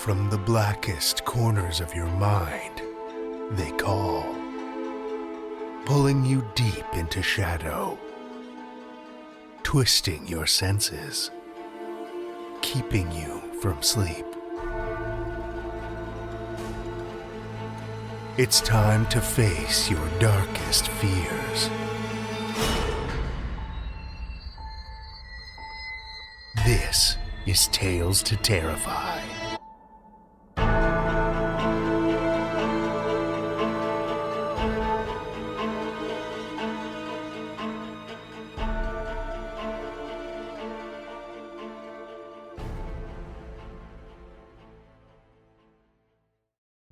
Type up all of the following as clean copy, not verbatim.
from the blackest corners of your mind, they call, pulling you deep into shadow, twisting your senses, keeping you from sleep. It's time to face your darkest fears. This is Tales to Terrify.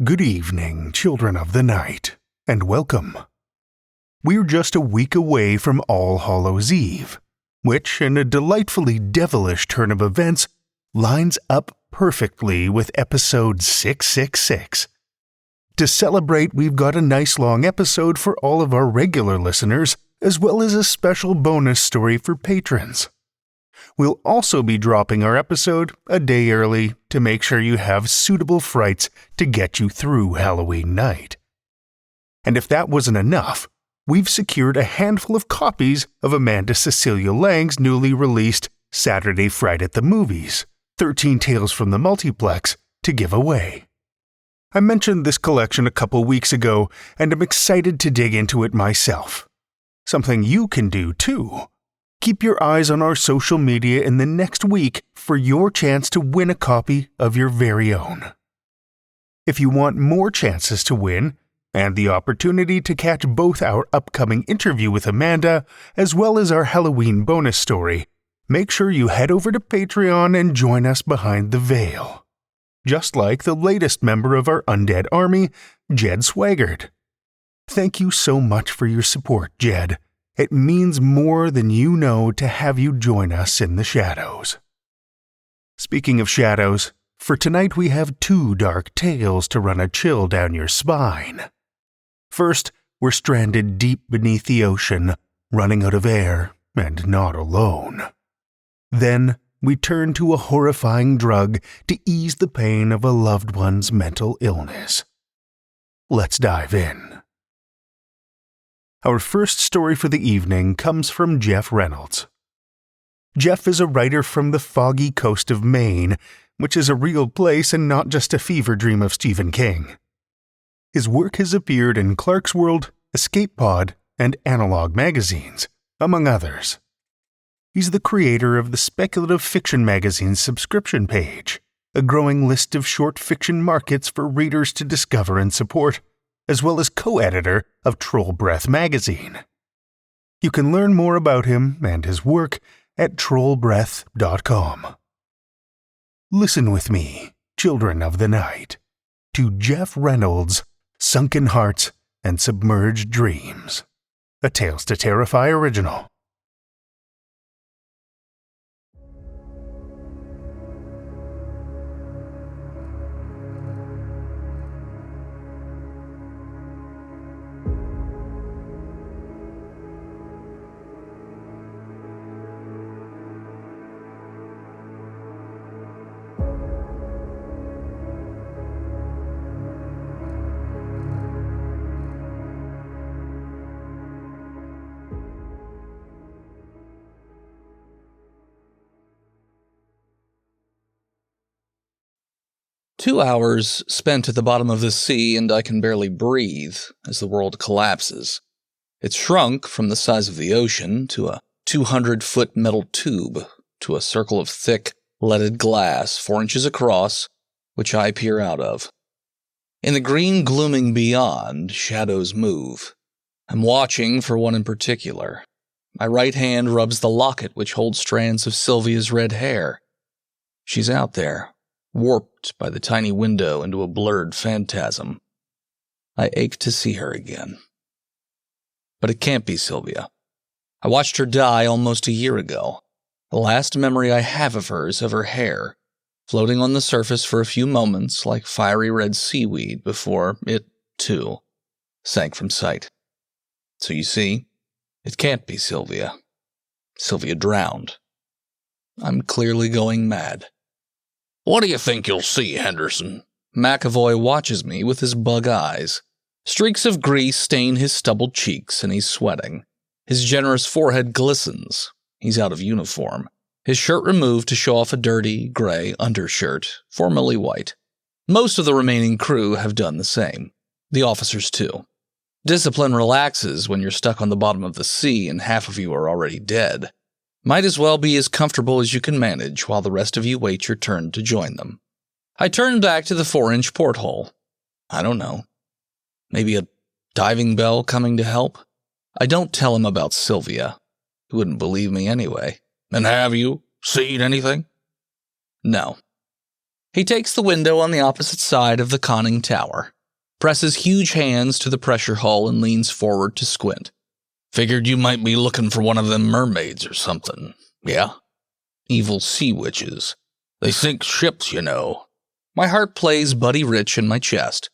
Good evening, children of the night, and welcome. We're just a week away from All Hallows' Eve, which, in a delightfully devilish turn of events, lines up perfectly with episode 666. To celebrate, we've got a nice long episode for all of our regular listeners, as well as a special bonus story for patrons. We'll also be dropping our episode a day early to make sure you have suitable frights to get you through Halloween night. And if that wasn't enough, we've secured a handful of copies of Amanda Cecilia Lang's newly released Saturday Fright at the Movies, 13 Tales from the Multiplex, to give away. I mentioned this collection a couple weeks ago, and I'm excited to dig into it myself. Something you can do too. Keep your eyes on our social media in the next week for your chance to win a copy of your very own. If you want more chances to win, and the opportunity to catch both our upcoming interview with Amanda as well as our Halloween bonus story, make sure you head over to Patreon and join us behind the veil. Just like the latest member of our undead army, Jed Swaggart. Thank you so much for your support, Jed. It means more than you know to have you join us in the shadows. Speaking of shadows, for tonight we have 2 dark tales to run a chill down your spine. First, we're stranded deep beneath the ocean, running out of air, and not alone. Then, we turn to a horrifying drug to ease the pain of a loved one's mental illness. Let's dive in. Our first story for the evening comes from Jeff Reynolds. Jeff is a writer from the foggy coast of Maine, which is a real place and not just a fever dream of Stephen King. His work has appeared in Clark's World, Escape Pod, and Analog magazines, among others. He's the creator of the speculative fiction magazine's subscription page, a growing list of short fiction markets for readers to discover and support, as well as co-editor of Troll Breath magazine. You can learn more about him and his work at trollbreath.com. Listen with me, children of the night, to Jeff Reynolds' Sunken Hearts and Submerged Dreams, a Tales to Terrify original. "2 hours spent at the bottom of the sea, and I can barely breathe as the world collapses. It's shrunk from the size of the ocean to a 200-foot metal tube, to a circle of thick, leaded glass 4 inches across, which I peer out of. In the green glooming beyond, shadows move. I'm watching for one in particular. My right hand rubs the locket which holds strands of Sylvia's red hair. She's out there, warped by the tiny window into a blurred phantasm. I ache to see her again. But it can't be Sylvia. I watched her die almost a year ago. The last memory I have of her is of her hair, floating on the surface for a few moments like fiery red seaweed before it, too, sank from sight. So you see, it can't be Sylvia. Sylvia drowned. I'm clearly going mad. What do you think you'll see, Henderson? McAvoy watches me with his bug eyes. Streaks of grease stain his stubbled cheeks, and he's sweating. His generous forehead glistens. He's out of uniform. His shirt removed to show off a dirty, gray undershirt, formerly white. Most of the remaining crew have done the same. The officers, too. Discipline relaxes when you're stuck on the bottom of the sea and half of you are already dead. Might as well be as comfortable as you can manage while the rest of you wait your turn to join them. I turn back to the 4-inch porthole. I don't know. Maybe a diving bell coming to help? I don't tell him about Sylvia. He wouldn't believe me anyway. And have you seen anything? No. He takes the window on the opposite side of the conning tower, presses huge hands to the pressure hull and leans forward to squint. Figured you might be looking for one of them mermaids or something. Yeah? Evil sea witches. They sink ships, you know. My heart plays Buddy Rich in my chest.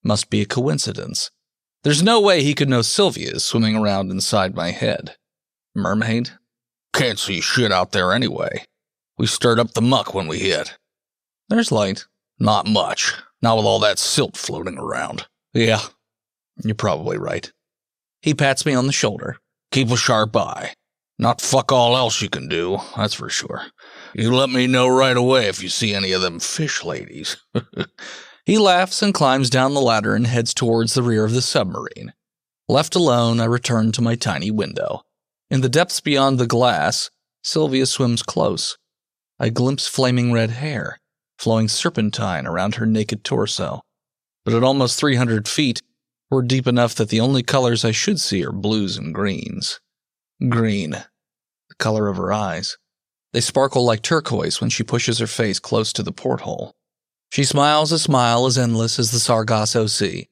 Must be a coincidence. There's no way he could know Sylvia is swimming around inside my head. Mermaid? Can't see shit out there anyway. We stirred up the muck when we hit. There's light. Not much. Not with all that silt floating around. Yeah, you're probably right. He pats me on the shoulder. Keep a sharp eye. Not fuck all else you can do, that's for sure. You let me know right away if you see any of them fish ladies. He laughs and climbs down the ladder and heads towards the rear of the submarine. Left alone, I return to my tiny window. In the depths beyond the glass, Sylvia swims close. I glimpse flaming red hair, flowing serpentine around her naked torso. But at almost 300 feet, we're deep enough that the only colors I should see are blues and greens. Green, the color of her eyes. They sparkle like turquoise when she pushes her face close to the porthole. She smiles a smile as endless as the Sargasso Sea.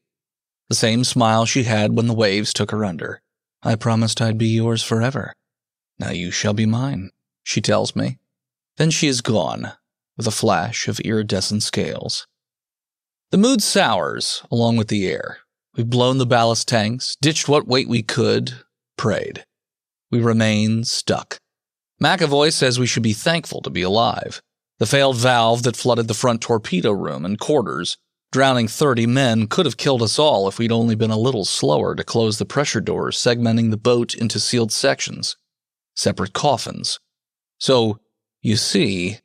The same smile she had when the waves took her under. I promised I'd be yours forever. Now you shall be mine, she tells me. Then she is gone, with a flash of iridescent scales. The mood sours, along with the air. We've blown the ballast tanks, ditched what weight we could, prayed. We remain stuck. McAvoy says we should be thankful to be alive. The failed valve that flooded the front torpedo room and quarters, drowning 30 men, could have killed us all if we'd only been a little slower to close the pressure doors, segmenting the boat into sealed sections, separate coffins. So, you see,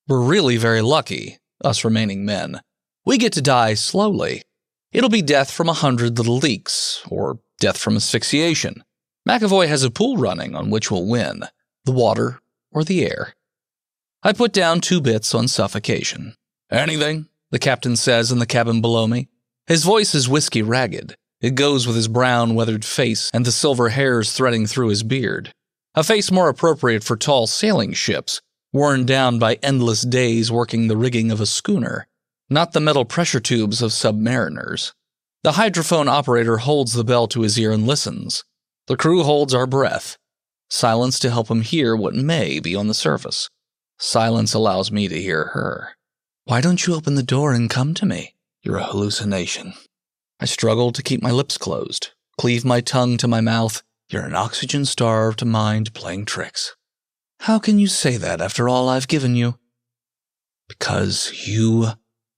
we're really very lucky, us remaining men. We get to die slowly. It'll be death from 100 little leaks, or death from asphyxiation. McAvoy has a pool running on which we'll win, the water or the air. I put down 2 bits on suffocation. Anything? The captain says in the cabin below me. His voice is whiskey ragged. It goes with his brown, weathered face and the silver hairs threading through his beard. A face more appropriate for tall sailing ships, worn down by endless days working the rigging of a schooner, not the metal pressure tubes of submariners. The hydrophone operator holds the bell to his ear and listens. The crew holds our breath. Silence to help him hear what may be on the surface. Silence allows me to hear her. Why don't you open the door and come to me? You're a hallucination. I struggle to keep my lips closed, cleave my tongue to my mouth. You're an oxygen-starved mind playing tricks. How can you say that after all I've given you? Because you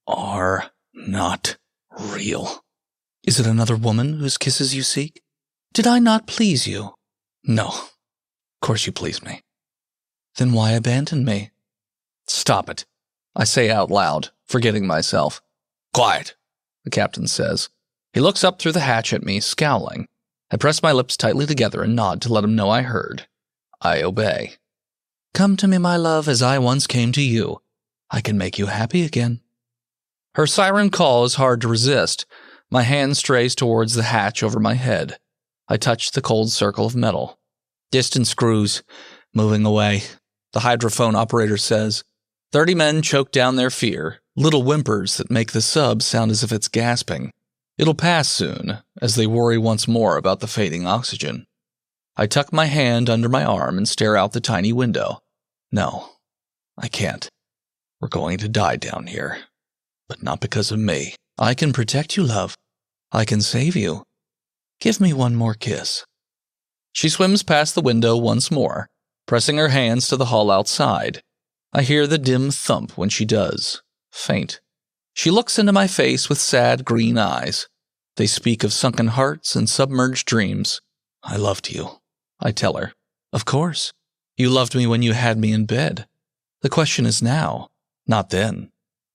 are not real. Is it another woman whose kisses you seek? Did I not please you? No. Of course you pleased me. Then why abandon me? Stop it, I say out loud, forgetting myself. Quiet, the captain says. He looks up through the hatch at me, scowling. I press my lips tightly together and nod to let him know I heard. I obey. Come to me, my love, as I once came to you. I can make you happy again. Her siren call is hard to resist. My hand strays towards the hatch over my head. I touch the cold circle of metal. Distant screws, moving away. The hydrophone operator says. 30 men choke down their fear, little whimpers that make the sub sound as if it's gasping. It'll pass soon, as they worry once more about the fading oxygen. I tuck my hand under my arm and stare out the tiny window. No, I can't. We're going to die down here. But not because of me. I can protect you, love. I can save you. Give me one more kiss. She swims past the window once more, pressing her hands to the hull outside. I hear the dim thump when she does. Faint. She looks into my face with sad green eyes. They speak of sunken hearts and submerged dreams. I loved you, I tell her. Of course. You loved me when you had me in bed. The question is now, not then.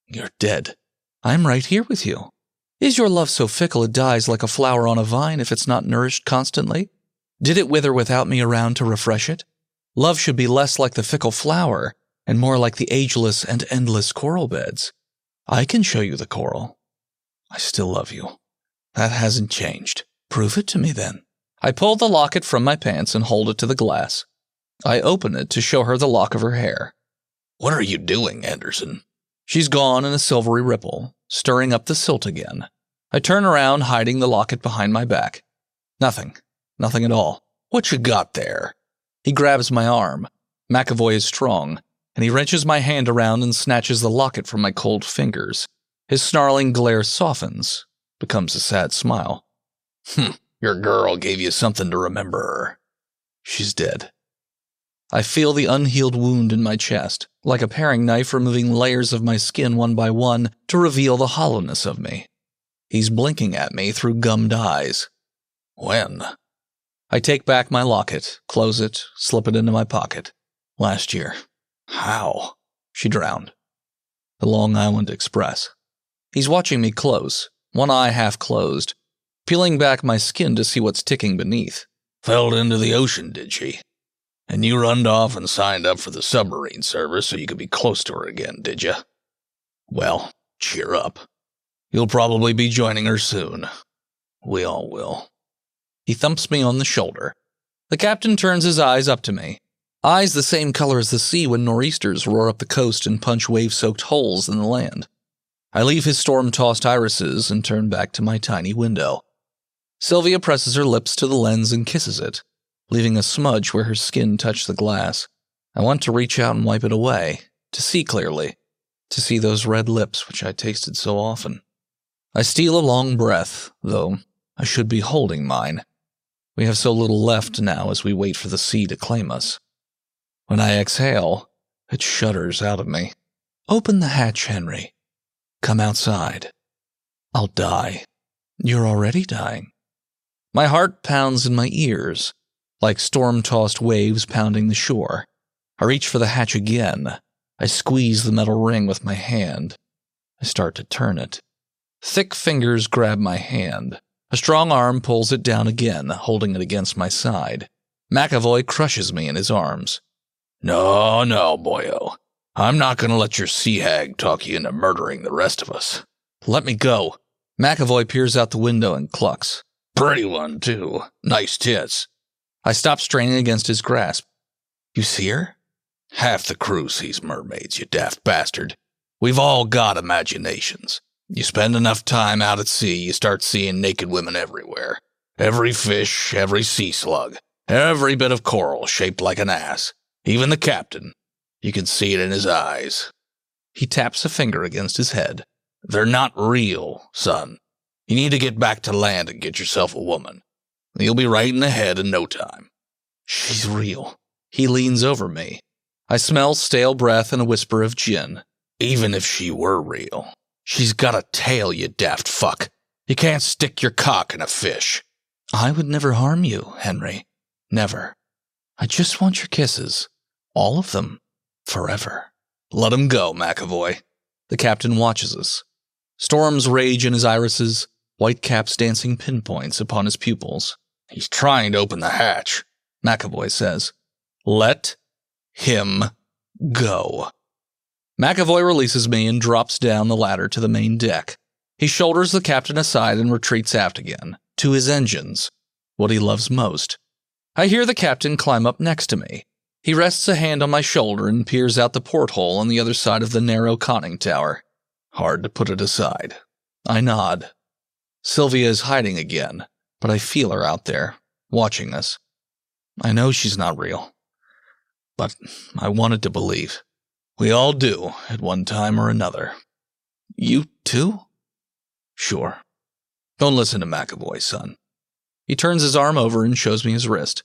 You're dead. I'm right here with you. Is your love so fickle it dies like a flower on a vine if it's not nourished constantly? Did it wither without me around to refresh it? Love should be less like the fickle flower and more like the ageless and endless coral beds. I can show you the coral. I still love you. That hasn't changed. Prove it to me then. I pull the locket from my pants and hold it to the glass. I open it to show her the lock of her hair. What are you doing, Anderson? She's gone in a silvery ripple, stirring up the silt again. I turn around, hiding the locket behind my back. Nothing. Nothing at all. What you got there? He grabs my arm. McAvoy is strong, and he wrenches my hand around and snatches the locket from my cold fingers. His snarling glare softens, becomes a sad smile. Your girl gave you something to remember. She's dead. I feel the unhealed wound in my chest, like a paring knife removing layers of my skin one by one to reveal the hollowness of me. He's blinking at me through gummed eyes. When? I take back my locket, close it, slip it into my pocket. Last year. How? She drowned. The Long Island Express. He's watching me close, one eye half closed, peeling back my skin to see what's ticking beneath. Fell into the ocean, did she? And you runned off and signed up for the submarine service so you could be close to her again, did you? Well, cheer up. You'll probably be joining her soon. We all will. He thumps me on the shoulder. The captain turns his eyes up to me. Eyes the same color as the sea when nor'easters roar up the coast and punch wave-soaked holes in the land. I leave his storm-tossed irises and turn back to my tiny window. Sylvia presses her lips to the lens and kisses it, leaving a smudge where her skin touched the glass. I want to reach out and wipe it away, to see clearly, to see those red lips which I tasted so often. I steal a long breath, though I should be holding mine. We have so little left now as we wait for the sea to claim us. When I exhale, it shudders out of me. Open the hatch, Henry. Come outside. I'll die. You're already dying. My heart pounds in my ears, like storm-tossed waves pounding the shore. I reach for the hatch again. I squeeze the metal ring with my hand. I start to turn it. Thick fingers grab my hand. A strong arm pulls it down again, holding it against my side. McAvoy crushes me in his arms. No, boyo. I'm not going to let your sea hag talk you into murdering the rest of us. Let me go. McAvoy peers out the window and clucks. Pretty one, too. Nice tits. I stop straining against his grasp. You see her? Half the crew sees mermaids, you daft bastard. We've all got imaginations. You spend enough time out at sea, you start seeing naked women everywhere. Every fish, every sea slug, every bit of coral shaped like an ass. Even the captain. You can see it in his eyes. He taps a finger against his head. They're not real, son. You need to get back to land and get yourself a woman. You'll be right in the head in no time. She's real. He leans over me. I smell stale breath and a whisper of gin. Even if she were real. She's got a tail, you daft fuck. You can't stick your cock in a fish. I would never harm you, Henry. Never. I just want your kisses. All of them. Forever. Let him go, McAvoy. The captain watches us. Storms rage in his irises, white caps dancing pinpoints upon his pupils. He's trying to open the hatch, McAvoy says. Let him go. McAvoy releases me and drops down the ladder to the main deck. He shoulders the captain aside and retreats aft again, to his engines, what he loves most. I hear the captain climb up next to me. He rests a hand on my shoulder and peers out the porthole on the other side of the narrow conning tower. Hard to put it aside. I nod. Sylvia is hiding again, but I feel her out there, watching us. I know she's not real, but I wanted to believe. We all do, at one time or another. You too? Sure. Don't listen to McAvoy, son. He turns his arm over and shows me his wrist,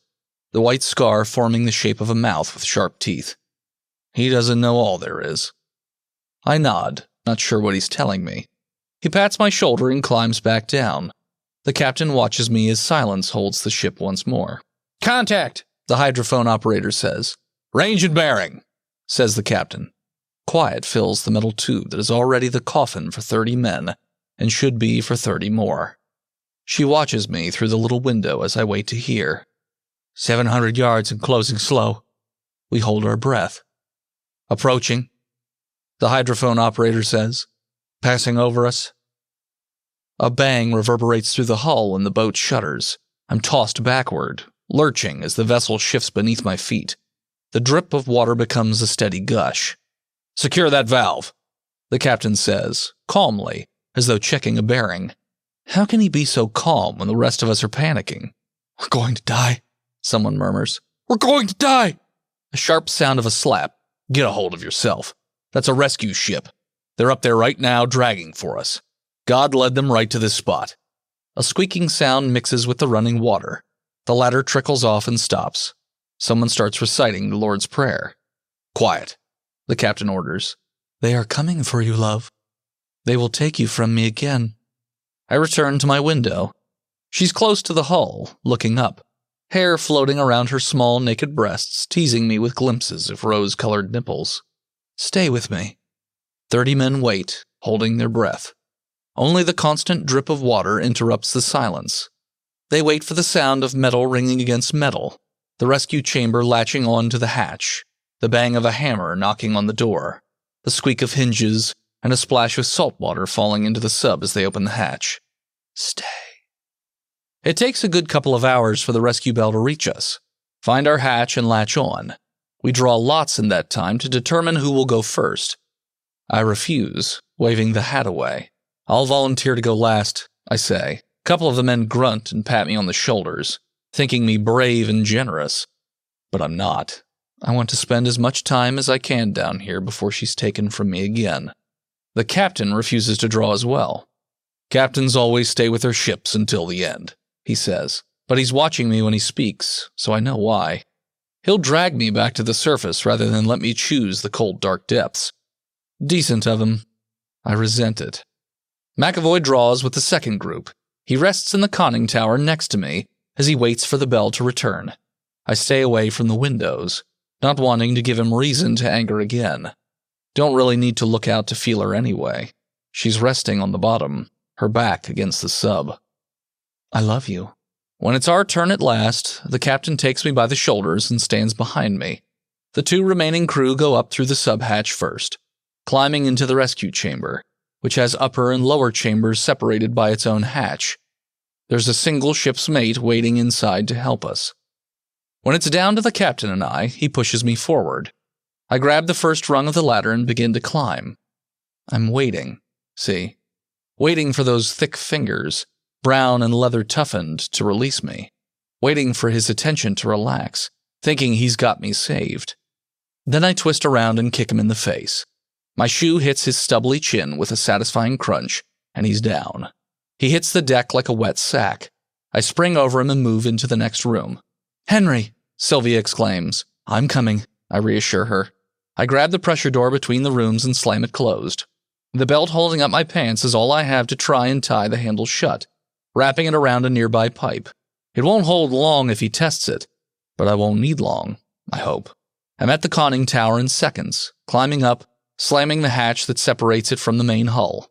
the white scar forming the shape of a mouth with sharp teeth. He doesn't know all there is. I nod, not sure what he's telling me. He pats my shoulder and climbs back down. The captain watches me as silence holds the ship once more. "Contact," the hydrophone operator says. "Range and bearing," says the captain. Quiet fills the metal tube that is already the coffin for 30 men and should be for 30 more. She watches me through the little window as I wait to hear. 700 yards and closing slow. We hold our breath. "Approaching," the hydrophone operator says. "Passing over us." A bang reverberates through the hull and the boat shudders. I'm tossed backward, lurching as the vessel shifts beneath my feet. The drip of water becomes a steady gush. "Secure that valve," the captain says, calmly, as though checking a bearing. How can he be so calm when the rest of us are panicking? "We're going to die," someone murmurs. "We're going to die!" A sharp sound of a slap. "Get a hold of yourself. That's a rescue ship. They're up there right now, dragging for us. God led them right to this spot." A squeaking sound mixes with the running water. The ladder trickles off and stops. Someone starts reciting the Lord's Prayer. "Quiet," the captain orders. "They are coming for you, love. They will take you from me again." I return to my window. She's close to the hull, looking up, hair floating around her small, naked breasts, teasing me with glimpses of rose-colored nipples. "Stay with me." 30 men wait, holding their breath. Only the constant drip of water interrupts the silence. They wait for the sound of metal ringing against metal, the rescue chamber latching on to the hatch, the bang of a hammer knocking on the door, the squeak of hinges, and a splash of salt water falling into the sub as they open the hatch. Stay. It takes a good couple of hours for the rescue bell to reach us. Find our hatch and latch on. We draw lots in that time to determine who will go first. I refuse, waving the hat away. "I'll volunteer to go last," I say. A couple of the men grunt and pat me on the shoulders, thinking me brave and generous. But I'm not. I want to spend as much time as I can down here before she's taken from me again. The captain refuses to draw as well. "Captains always stay with their ships until the end," he says. But he's watching me when he speaks, so I know why. He'll drag me back to the surface rather than let me choose the cold, dark depths. Decent of him. I resent it. McAvoy draws with the second group. He rests in the conning tower next to me as he waits for the bell to return. I stay away from the windows, not wanting to give him reason to anger again. Don't really need to look out to feel her anyway. She's resting on the bottom, her back against the sub. I love you. When it's our turn at last, the captain takes me by the shoulders and stands behind me. The 2 remaining crew go up through the sub-hatch first, climbing into the rescue chamber, which has upper and lower chambers separated by its own hatch. There's a single ship's mate waiting inside to help us. When it's down to the captain and I, he pushes me forward. I grab the first rung of the ladder and begin to climb. I'm waiting, see? Waiting for those thick fingers, brown and leather-toughened, to release me. Waiting for his attention to relax, thinking he's got me saved. Then I twist around and kick him in the face. My shoe hits his stubbly chin with a satisfying crunch, and he's down. He hits the deck like a wet sack. I spring over him and move into the next room. "Henry!" Sylvia exclaims. "I'm coming," I reassure her. I grab the pressure door between the rooms and slam it closed. The belt holding up my pants is all I have to try and tie the handle shut, wrapping it around a nearby pipe. It won't hold long if he tests it, but I won't need long, I hope. I'm at the conning tower in seconds, climbing up, slamming the hatch that separates it from the main hull.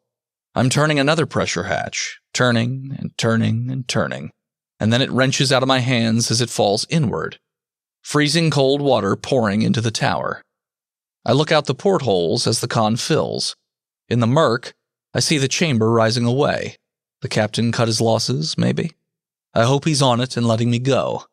I'm turning another pressure hatch, turning and turning and turning, and then it wrenches out of my hands as it falls inward, freezing cold water pouring into the tower. I look out the portholes as the con fills. In the murk, I see the chamber rising away. The captain cut his losses, maybe? I hope he's on it and letting me go.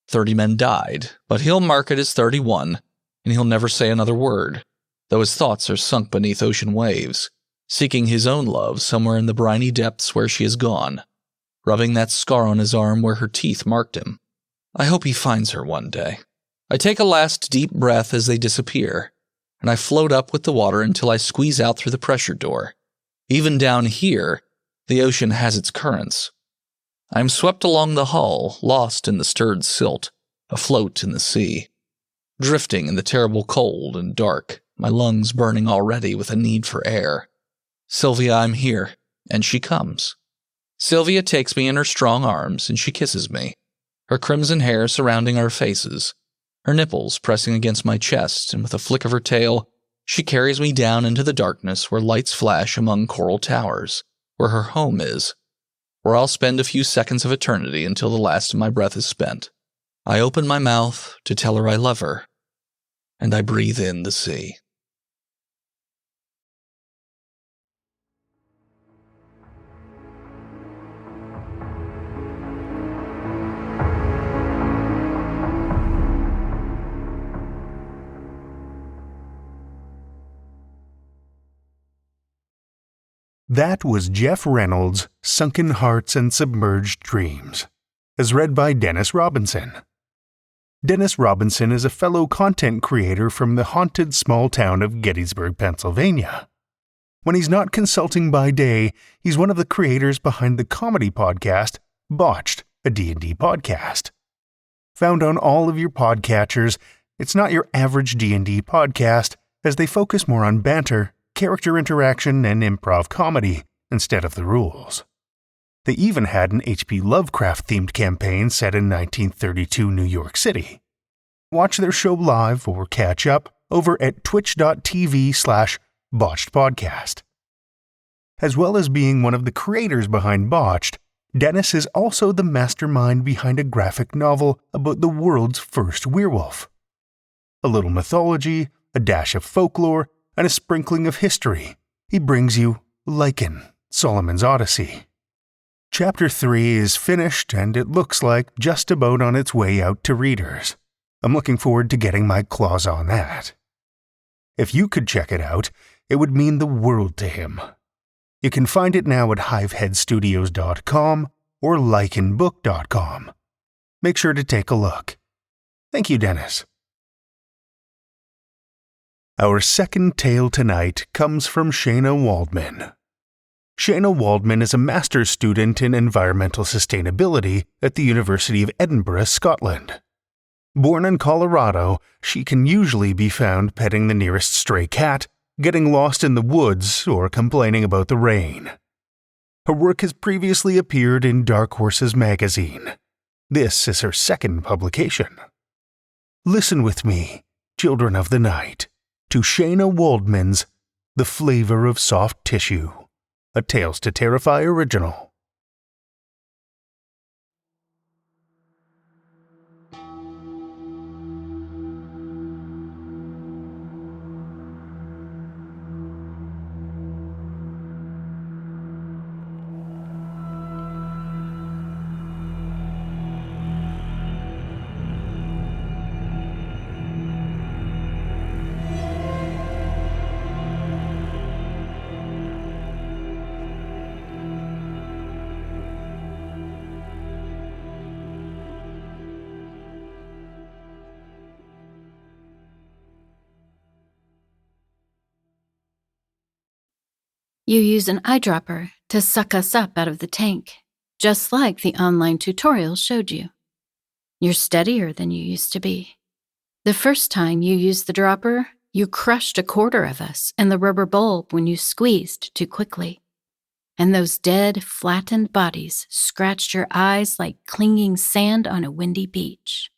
30 men died, but he'll mark it as 31, and he'll never say another word, though his thoughts are sunk beneath ocean waves, seeking his own love somewhere in the briny depths where she has gone, rubbing that scar on his arm where her teeth marked him. I hope he finds her one day. I take a last deep breath as they disappear, and I float up with the water until I squeeze out through the pressure door. Even down here, the ocean has its currents. I am swept along the hull, lost in the stirred silt, afloat in the sea. drifting in the terrible cold and dark, my lungs burning already with a need for air. "Sylvia, I'm here." And she comes. Sylvia takes me in her strong arms and she kisses me, her crimson hair surrounding our faces, her nipples pressing against my chest, and with a flick of her tail, she carries me down into the darkness where lights flash among coral towers, where her home is, where I'll spend a few seconds of eternity until the last of my breath is spent. I open my mouth to tell her I love her, and I breathe in the sea. That was Jeff Reynolds' Sunken Hearts and Submerged Dreams, as read by Dennis Robinson. Dennis Robinson is a fellow content creator from the haunted small town of Gettysburg, Pennsylvania. When he's not consulting by day, he's one of the creators behind the comedy podcast Botched, a D&D podcast. Found on all of your podcatchers, it's not your average D&D podcast, as they focus more on banter, character interaction, and improv comedy instead of the rules. They even had an H.P. Lovecraft-themed campaign set in 1932 New York City. Watch their show live or catch up over at twitch.tv/Botched Podcast. As well as being one of the creators behind Botched, Dennis is also the mastermind behind a graphic novel about the world's first werewolf. A little mythology, a dash of folklore, and a sprinkling of history, he brings you Lycan, Solomon's Odyssey. Chapter 3 is finished and it looks like just about on its way out to readers. I'm looking forward to getting my claws on that. If you could check it out, it would mean the world to him. You can find it now at hiveheadstudios.com or lycanbook.com. Make sure to take a look. Thank you, Dennis. Our second tale tonight comes from Shana Waldman. Shana Waldman is a master's student in environmental sustainability at the University of Edinburgh, Scotland. Born in Colorado, she can usually be found petting the nearest stray cat, getting lost in the woods, or complaining about the rain. Her work has previously appeared in Dark Horses magazine. This is her second publication. Listen with me, children of the night, to Shana Waldman's The Flavor of Soft Tissue, a Tales to Terrify original. You use an eyedropper to suck us up out of the tank, just like the online tutorial showed you. You're steadier than you used to be. The first time you used the dropper, you crushed a quarter of us in the rubber bulb when you squeezed too quickly. And those dead, flattened bodies scratched your eyes like clinging sand on a windy beach.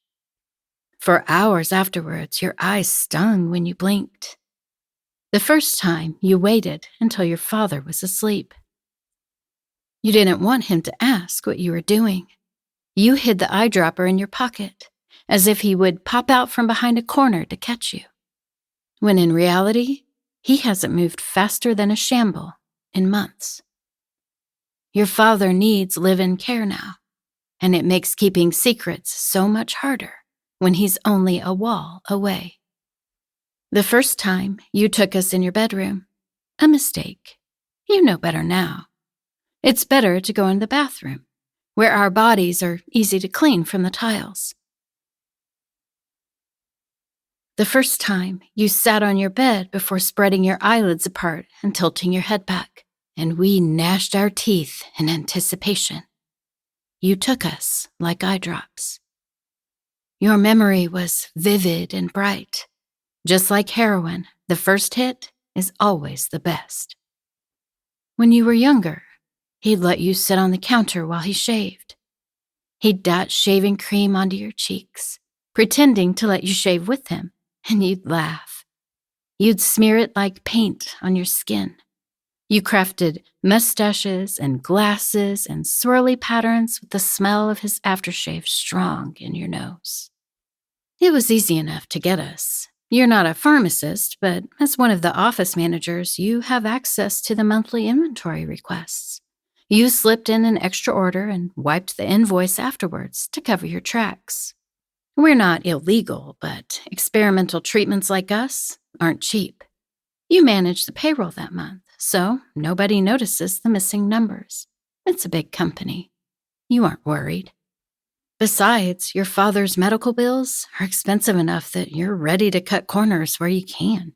For hours afterwards, your eyes stung when you blinked. The first time, you waited until your father was asleep. You didn't want him to ask what you were doing. You hid the eyedropper in your pocket, as if he would pop out from behind a corner to catch you. When in reality, he hasn't moved faster than a shamble in months. Your father needs live-in care now, and it makes keeping secrets so much harder when he's only a wall away. The first time, you took us in your bedroom. A mistake. You know better now. It's better to go in the bathroom, where our bodies are easy to clean from the tiles. The first time, you sat on your bed before spreading your eyelids apart and tilting your head back, and we gnashed our teeth in anticipation. You took us like eye drops. Your memory was vivid and bright. Just like heroin, the first hit is always the best. When you were younger, he'd let you sit on the counter while he shaved. He'd dot shaving cream onto your cheeks, pretending to let you shave with him, and you'd laugh. You'd smear it like paint on your skin. You crafted mustaches and glasses and swirly patterns with the smell of his aftershave strong in your nose. It was easy enough to get us. You're not a pharmacist, but as one of the office managers, you have access to the monthly inventory requests. You slipped in an extra order and wiped the invoice afterwards to cover your tracks. We're not illegal, but experimental treatments like us aren't cheap. You manage the payroll that month, so nobody notices the missing numbers. It's a big company. You aren't worried. Besides, your father's medical bills are expensive enough that you're ready to cut corners where you can.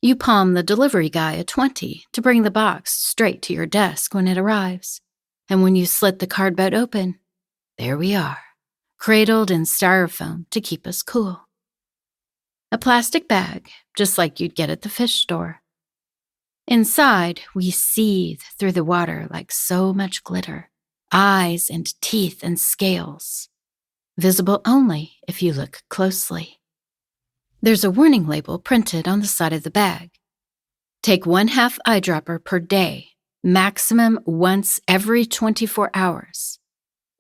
You palm the delivery guy a 20 to bring the box straight to your desk when it arrives. And when you slit the cardboard open, there we are, cradled in styrofoam to keep us cool. A plastic bag, just like you'd get at the fish store. Inside, we seethe through the water like so much glitter. Eyes and teeth and scales, visible only if you look closely. There's a warning label printed on the side of the bag. Take 1/2 eyedropper per day, maximum once every 24 hours.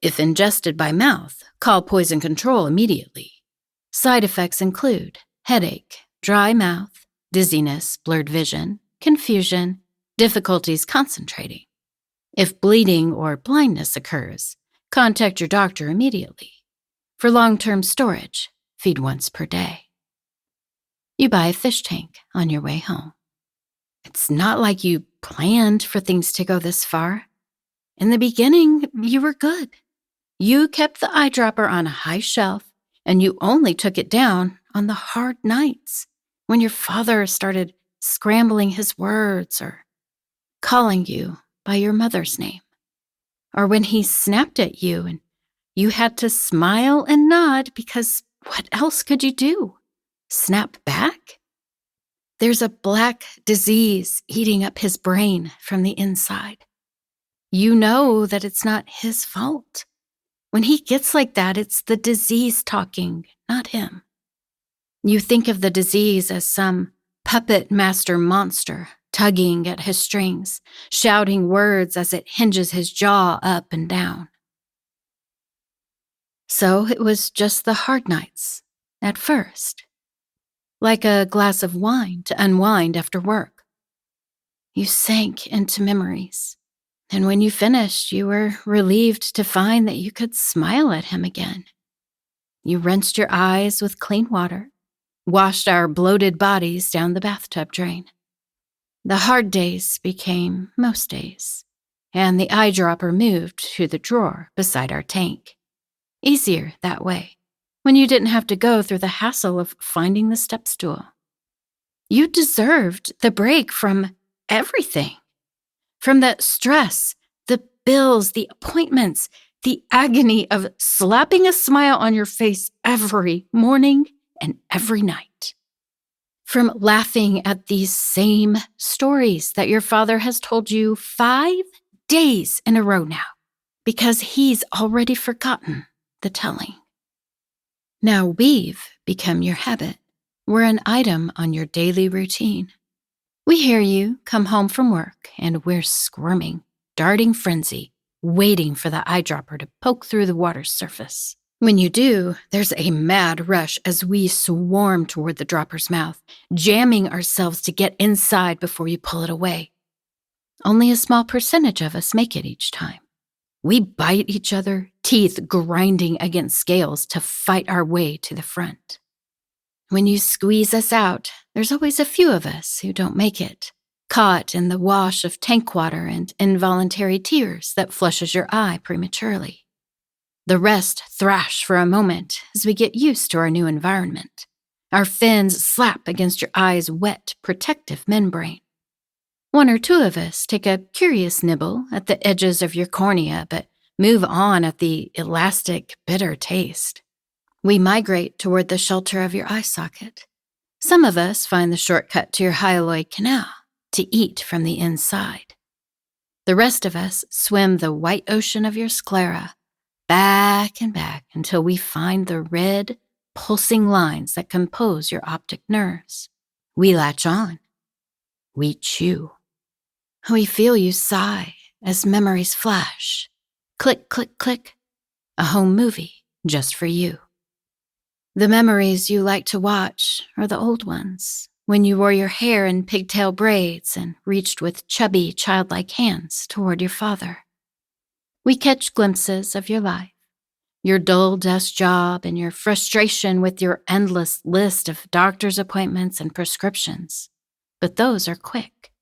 If ingested by mouth, call poison control immediately. Side effects include headache, dry mouth, dizziness, blurred vision, confusion, difficulties concentrating. If bleeding or blindness occurs, contact your doctor immediately. For long-term storage, feed once per day. You buy a fish tank on your way home. It's not like you planned for things to go this far. In the beginning, you were good. You kept the eyedropper on a high shelf, and you only took it down on the hard nights when your father started scrambling his words or calling you by your mother's name, or when he snapped at you and you had to smile and nod because what else could you do? Snap back? There's a black disease eating up his brain from the inside. You know that it's not his fault. When he gets like that, it's the disease talking, not him. You think of the disease as some puppet master monster tugging at his strings, shouting words as it hinges his jaw up and down. So it was just the hard nights, at first. Like a glass of wine to unwind after work. You sank into memories, and when you finished, you were relieved to find that you could smile at him again. You rinsed your eyes with clean water, washed our bloated bodies down the bathtub drain. The hard days became most days, and the eyedropper moved to the drawer beside our tank. Easier that way, when you didn't have to go through the hassle of finding the step stool. You deserved the break from everything. From the stress, the bills, the appointments, the agony of slapping a smile on your face every morning and every night. From laughing at these same stories that your father has told you 5 days in a row now, because he's already forgotten the telling. Now we've become your habit. We're an item on your daily routine. We hear you come home from work, and we're squirming, darting frenzy, waiting for the eyedropper to poke through the water's surface. When you do, there's a mad rush as we swarm toward the dropper's mouth, jamming ourselves to get inside before you pull it away. Only a small percentage of us make it each time. We bite each other, teeth grinding against scales to fight our way to the front. When you squeeze us out, there's always a few of us who don't make it, caught in the wash of tank water and involuntary tears that flushes your eye prematurely. The rest thrash for a moment as we get used to our new environment. Our fins slap against your eye's wet, protective membrane. 1 or 2 of us take a curious nibble at the edges of your cornea, but move on at the elastic, bitter taste. We migrate toward the shelter of your eye socket. Some of us find the shortcut to your hyaloid canal to eat from the inside. The rest of us swim the white ocean of your sclera, back and back until we find the red, pulsing lines that compose your optic nerves. We latch on. We chew. We feel you sigh as memories flash. Click, click, click. A home movie just for you. The memories you like to watch are the old ones, when you wore your hair in pigtail braids and reached with chubby, childlike hands toward your father. We catch glimpses of your life, your dull desk job, and your frustration with your endless list of doctor's appointments and prescriptions. But those are quick.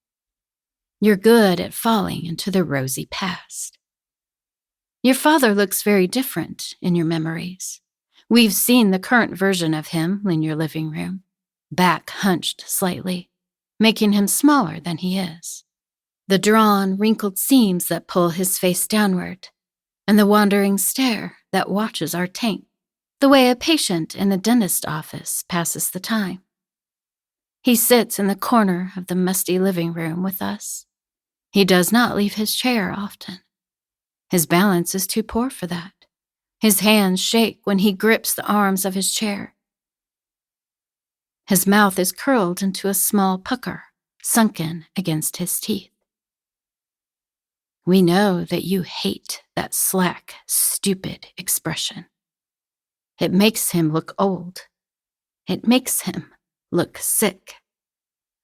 You're good at falling into the rosy past. Your father looks very different in your memories. We've seen the current version of him in your living room, back hunched slightly, making him smaller than he is. The drawn, wrinkled seams that pull his face downward, and the wandering stare that watches our tank, the way a patient in a dentist's office passes the time. He sits in the corner of the musty living room with us. He does not leave his chair often. His balance is too poor for that. His hands shake when he grips the arms of his chair. His mouth is curled into a small pucker, sunken against his teeth. We know that you hate that slack, stupid expression. It makes him look old. It makes him look sick.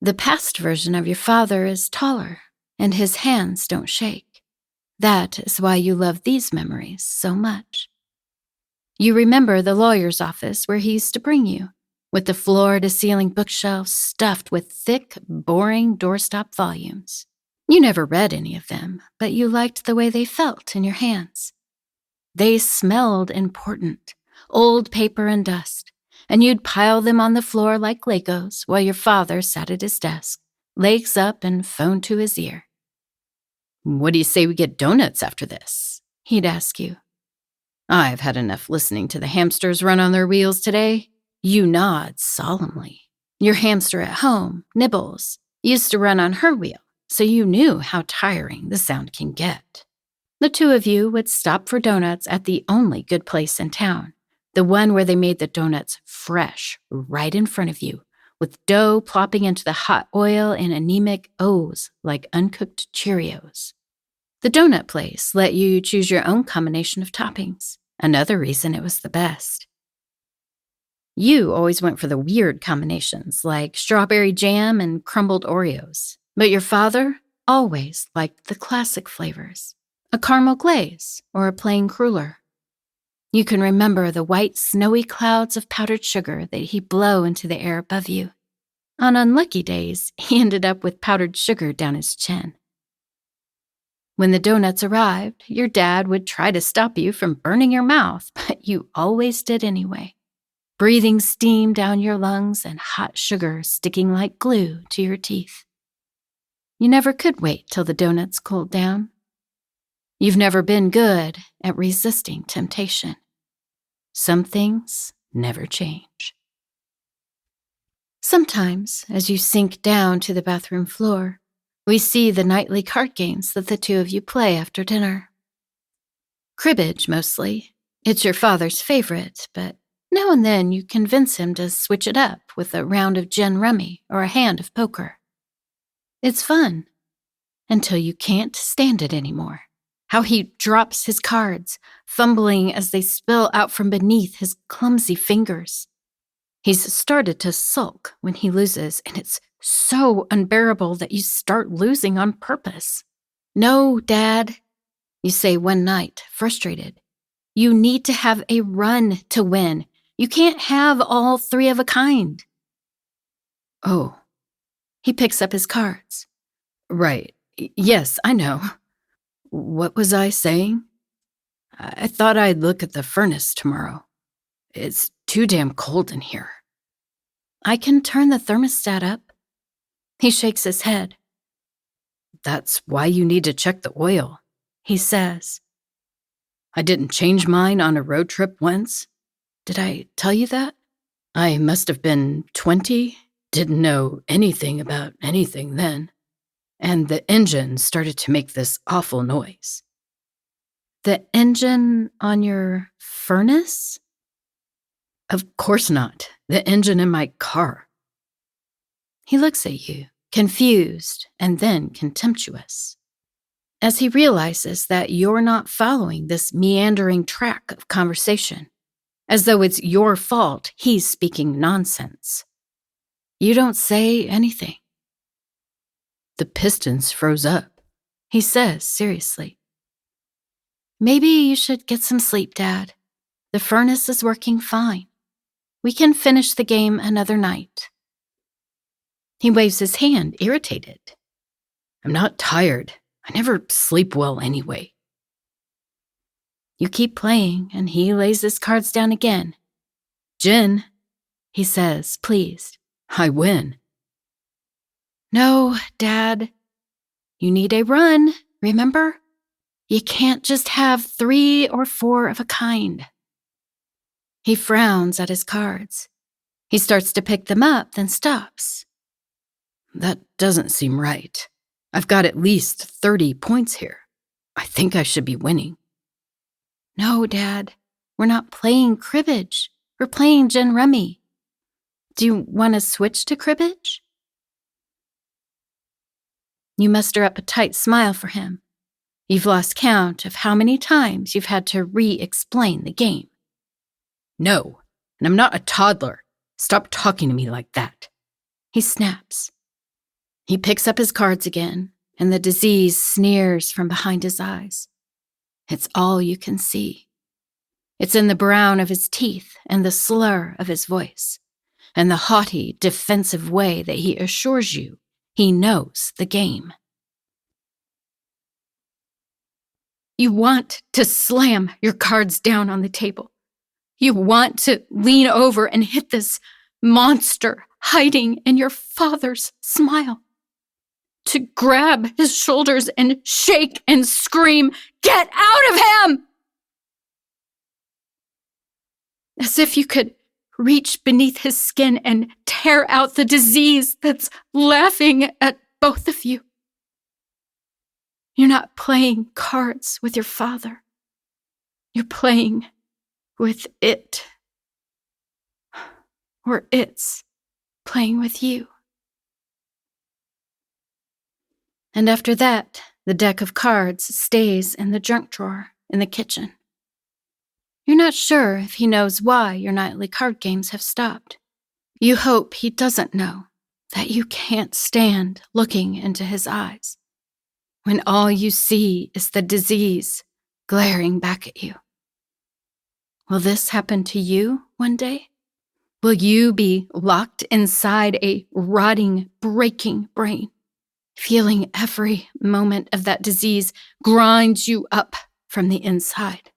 The past version of your father is taller, and his hands don't shake. That is why you love these memories so much. You remember the lawyer's office where he used to bring you, with the floor-to-ceiling bookshelves stuffed with thick, boring doorstop volumes. You never read any of them, but you liked the way they felt in your hands. They smelled important, old paper and dust, and you'd pile them on the floor like Legos while your father sat at his desk, legs up and phone to his ear. "What do you say we get donuts after this?" he'd ask you. "I've had enough listening to the hamsters run on their wheels today." You nod solemnly. Your hamster at home, Nibbles, used to run on her wheel, so you knew how tiring the sound can get. The two of you would stop for donuts at the only good place in town, the one where they made the donuts fresh, right in front of you, with dough plopping into the hot oil and anemic O's like uncooked Cheerios. The donut place let you choose your own combination of toppings, another reason it was the best. You always went for the weird combinations, like strawberry jam and crumbled Oreos. But your father always liked the classic flavors, a caramel glaze or a plain cruller. You can remember the white, snowy clouds of powdered sugar that he'd blow into the air above you. On unlucky days, he ended up with powdered sugar down his chin. When the donuts arrived, your dad would try to stop you from burning your mouth, but you always did anyway, breathing steam down your lungs and hot sugar sticking like glue to your teeth. You never could wait till the donuts cooled down. You've never been good at resisting temptation. Some things never change. Sometimes, as you sink down to the bathroom floor, we see the nightly card games that the two of you play after dinner. Cribbage, mostly. It's your father's favorite, but now and then you convince him to switch it up with a round of gin rummy or a hand of poker. It's fun, until you can't stand it anymore. How he drops his cards, fumbling as they spill out from beneath his clumsy fingers. He's started to sulk when he loses, and it's so unbearable that you start losing on purpose. "No, Dad," you say one night, frustrated. "You need to have a run to win. You can't have all three of a kind." "Oh." He picks up his cards. "Right. Yes, I know. What was I saying? I thought I'd look at the furnace tomorrow. It's too damn cold in here." "I can turn the thermostat up." He shakes his head. "That's why you need to check the oil," he says. "I didn't change mine on a road trip once. Did I tell you that? I must have been 20, didn't know anything about anything then, and the engine started to make this awful noise. The engine on your furnace? Of course not. The engine in my car. He looks at you, confused and then contemptuous, as he realizes that you're not following this meandering track of conversation, as though it's your fault he's speaking nonsense. You don't say anything. The pistons froze up, he says seriously. Maybe you should get some sleep, Dad. The furnace is working fine. We can finish the game another night. He waves his hand, irritated. I'm not tired. I never sleep well anyway. You keep playing, and he lays his cards down again. Jen, he says, pleased. I win. No, Dad. You need a run, remember? You can't just have 3 or 4 of a kind. He frowns at his cards. He starts to pick them up, then stops. That doesn't seem right. I've got at least 30 points here. I think I should be winning. No, Dad. We're not playing cribbage. We're playing gin rummy. Do you want to switch to cribbage? You muster up a tight smile for him. You've lost count of how many times you've had to re-explain the game. No, and I'm not a toddler. Stop talking to me like that. He snaps. He picks up his cards again, and the disease sneers from behind his eyes. It's all you can see. It's in the brown of his teeth and the slur of his voice, and the haughty, defensive way that he assures you he knows the game. You want to slam your cards down on the table. You want to lean over and hit this monster hiding in your father's smile. To grab his shoulders and shake and scream, "Get out of him!" As if you could reach beneath his skin and tear out the disease that's laughing at both of you. You're not playing cards with your father. You're playing with it. Or it's playing with you. And after that, the deck of cards stays in the junk drawer in the kitchen. You're not sure if he knows why your nightly card games have stopped. You hope he doesn't know that you can't stand looking into his eyes when all you see is the disease glaring back at you. Will this happen to you one day? Will you be locked inside a rotting, breaking brain, feeling every moment of that disease grind you up from the inside?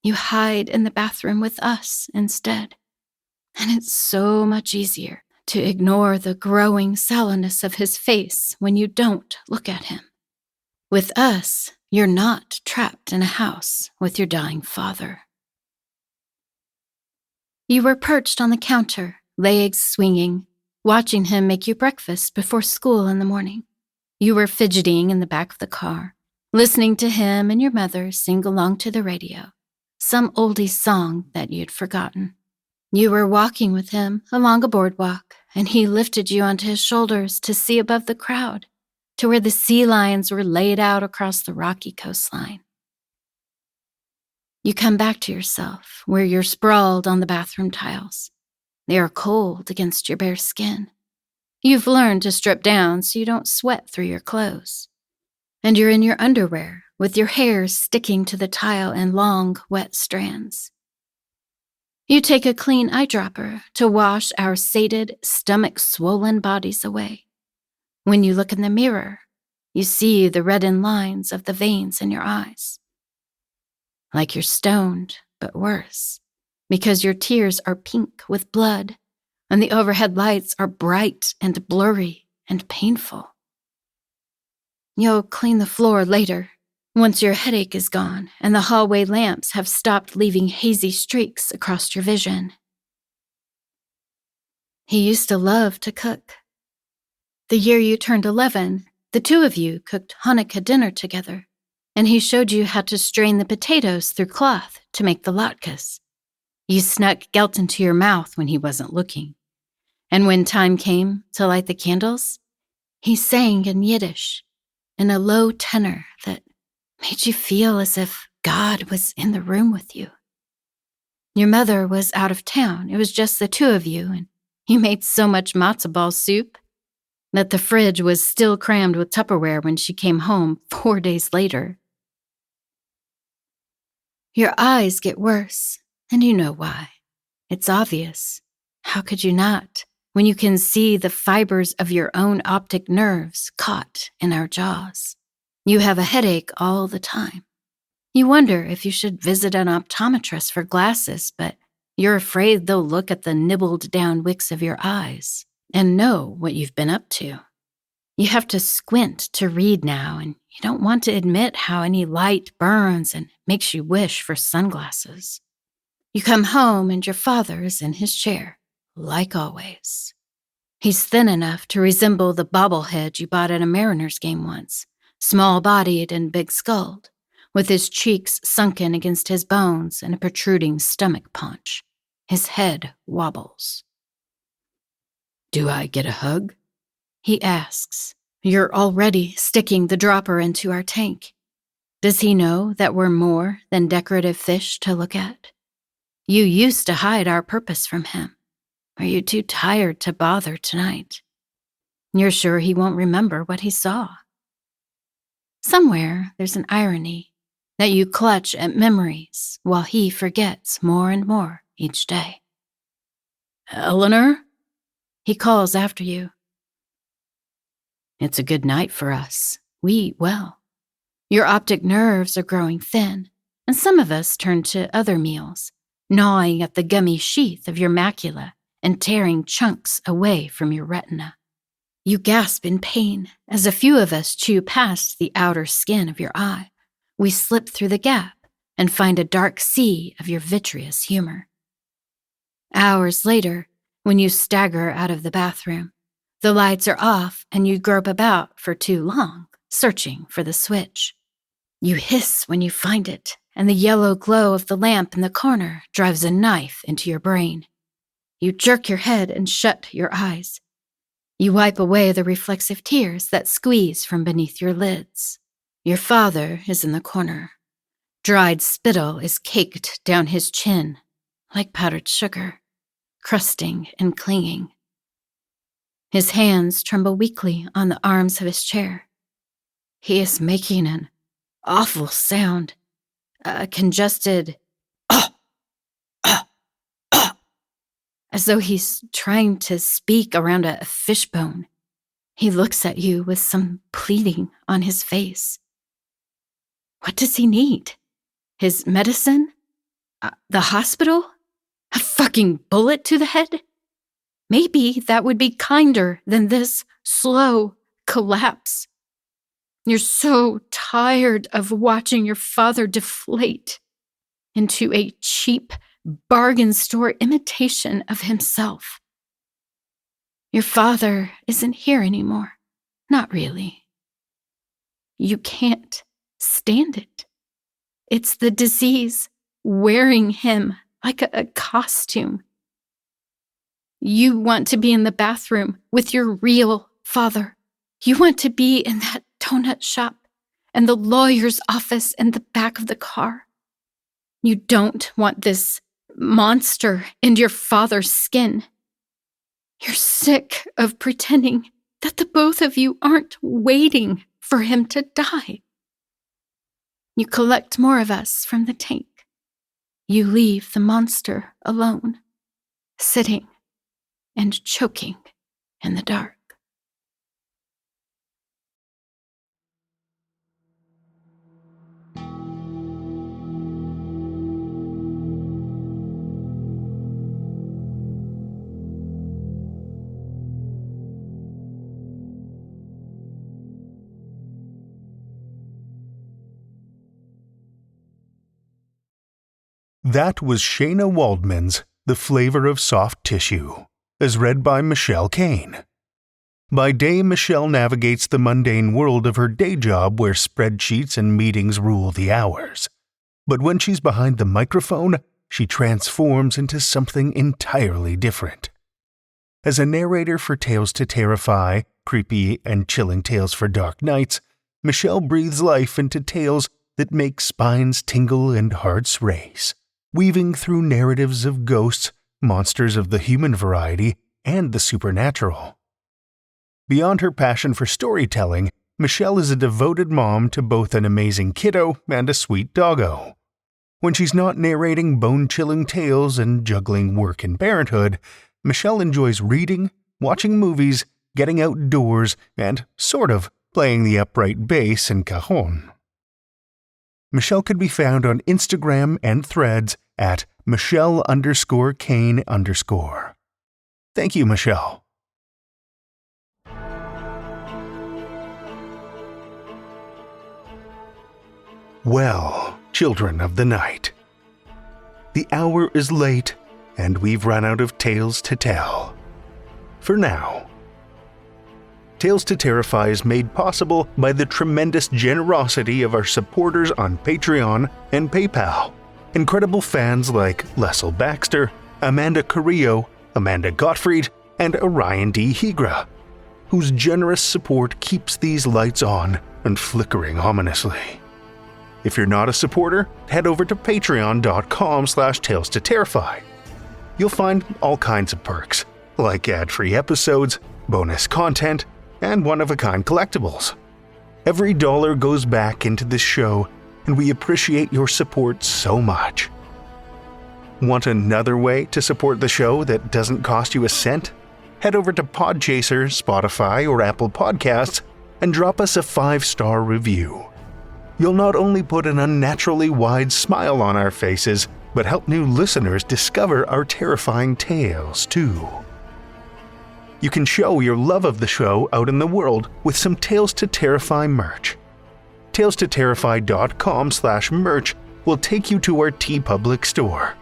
You hide in the bathroom with us instead, and it's so much easier to ignore the growing sallowness of his face when you don't look at him. With us, you're not trapped in a house with your dying father. You were perched on the counter, legs swinging, watching him make you breakfast before school in the morning. You were fidgeting in the back of the car, listening to him and your mother sing along to the radio, some oldie song that you'd forgotten. You were walking with him along a boardwalk, and he lifted you onto his shoulders to see above the crowd, to where the sea lions were laid out across the rocky coastline. You come back to yourself, where you're sprawled on the bathroom tiles. They are cold against your bare skin. You've learned to strip down so you don't sweat through your clothes. And you're in your underwear, with your hair sticking to the tile in long, wet strands. You take a clean eyedropper to wash our sated, stomach-swollen bodies away. When you look in the mirror, you see the reddened lines of the veins in your eyes. Like you're stoned, but worse, because your tears are pink with blood, and the overhead lights are bright and blurry and painful. You'll clean the floor later, Once your headache is gone and the hallway lamps have stopped leaving hazy streaks across your vision. He used to love to cook. The year you turned 11, the two of you cooked Hanukkah dinner together, and he showed you how to strain the potatoes through cloth to make the latkes. You snuck gelt into your mouth when he wasn't looking. And when time came to light the candles, he sang in Yiddish, in a low tenor that made you feel as if God was in the room with you. Your mother was out of town. It was just the two of you, and you made so much matzo ball soup that the fridge was still crammed with Tupperware when she came home 4 days later. Your eyes get worse, and you know why. It's obvious. How could you not, when you can see the fibers of your own optic nerves caught in our jaws? You have a headache all the time. You wonder if you should visit an optometrist for glasses, but you're afraid they'll look at the nibbled down wicks of your eyes and know what you've been up to. You have to squint to read now, and you don't want to admit how any light burns and makes you wish for sunglasses. You come home and your father is in his chair, like always. He's thin enough to resemble the bobblehead you bought at a Mariners game once, small-bodied and big-skulled, with his cheeks sunken against his bones and a protruding stomach paunch. His head wobbles. "Do I get a hug?" he asks. You're already sticking the dropper into our tank. Does he know that we're more than decorative fish to look at? You used to hide our purpose from him. Are you too tired to bother tonight? You're sure he won't remember what he saw. Somewhere there's an irony that you clutch at memories while he forgets more and more each day. "Eleanor?" he calls after you. It's a good night for us. We eat well. Your optic nerves are growing thin, and some of us turn to other meals, gnawing at the gummy sheath of your macula and tearing chunks away from your retina. You gasp in pain as a few of us chew past the outer skin of your eye. We slip through the gap and find a dark sea of your vitreous humor. Hours later, when you stagger out of the bathroom, the lights are off and you grope about for too long, searching for the switch. You hiss when you find it, and the yellow glow of the lamp in the corner drives a knife into your brain. You jerk your head and shut your eyes. You wipe away the reflexive tears that squeeze from beneath your lids. Your father is in the corner. Dried spittle is caked down his chin, like powdered sugar, crusting and clinging. His hands tremble weakly on the arms of his chair. He is making an awful sound, a congested as though he's trying to speak around a fishbone. He looks at you with some pleading on his face. What does he need? His medicine? The hospital? A fucking bullet to the head? Maybe that would be kinder than this slow collapse. You're so tired of watching your father deflate into a cheap bargain store imitation of himself. Your father isn't here anymore. Not really. You can't stand it. It's the disease wearing him like a costume. You want to be in the bathroom with your real father. You want to be in that donut shop and the lawyer's office in the back of the car. You don't want this monster in your father's skin. You're sick of pretending that the both of you aren't waiting for him to die. You collect more of us from the tank. You leave the monster alone, sitting and choking in the dark. That was Shana Waldman's The Flavor of Soft Tissue, as read by Michelle Kane. By day, Michelle navigates the mundane world of her day job where spreadsheets and meetings rule the hours. But when she's behind the microphone, she transforms into something entirely different. As a narrator for Tales to Terrify, Creepy and Chilling Tales for Dark Nights, Michelle breathes life into tales that make spines tingle and hearts race, weaving through narratives of ghosts, monsters of the human variety, and the supernatural. Beyond her passion for storytelling, Michelle is a devoted mom to both an amazing kiddo and a sweet doggo. When she's not narrating bone-chilling tales and juggling work and parenthood, Michelle enjoys reading, watching movies, getting outdoors, and, sort of, playing the upright bass and cajon. Michelle could be found on Instagram and Threads at Michelle_Kane_. Thank you, Michelle. Well, children of the night, the hour is late and we've run out of tales to tell. For now. Tales to Terrify is made possible by the tremendous generosity of our supporters on Patreon and PayPal. Incredible fans like Lestle Baxter, Amanda Carrillo, Amanda Gottfried, and Orion D. Hegre, whose generous support keeps these lights on and flickering ominously. If you're not a supporter, head over to patreon.com/Tales to Terrify. You'll find all kinds of perks, like ad-free episodes, bonus content, and one-of-a-kind collectibles. Every dollar goes back into this show, and we appreciate your support so much. Want another way to support the show that doesn't cost you a cent? Head over to Podchaser, Spotify, or Apple Podcasts and drop us a 5-star review. You'll not only put an unnaturally wide smile on our faces, but help new listeners discover our terrifying tales too. You can show your love of the show out in the world with some Tales to Terrify merch. TalesToTerrify.com/merch will take you to our TeePublic store,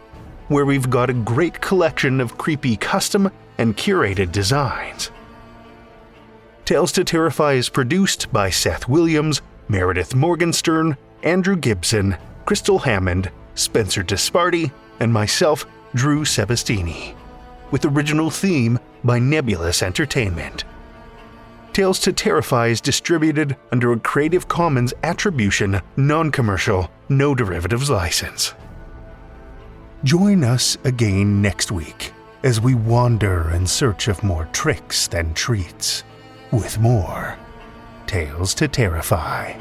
where we've got a great collection of creepy custom and curated designs. Tales to Terrify is produced by Seth Williams, Meredith Morgenstern, Andrew Gibson, Crystal Hammond, Spencer Disparty, and myself, Drew Sebastini, with original theme by Nebulous Entertainment. Tales to Terrify is distributed under a Creative Commons Attribution, Non-Commercial, No Derivatives license. Join us again next week as we wander in search of more tricks than treats, with more Tales to Terrify.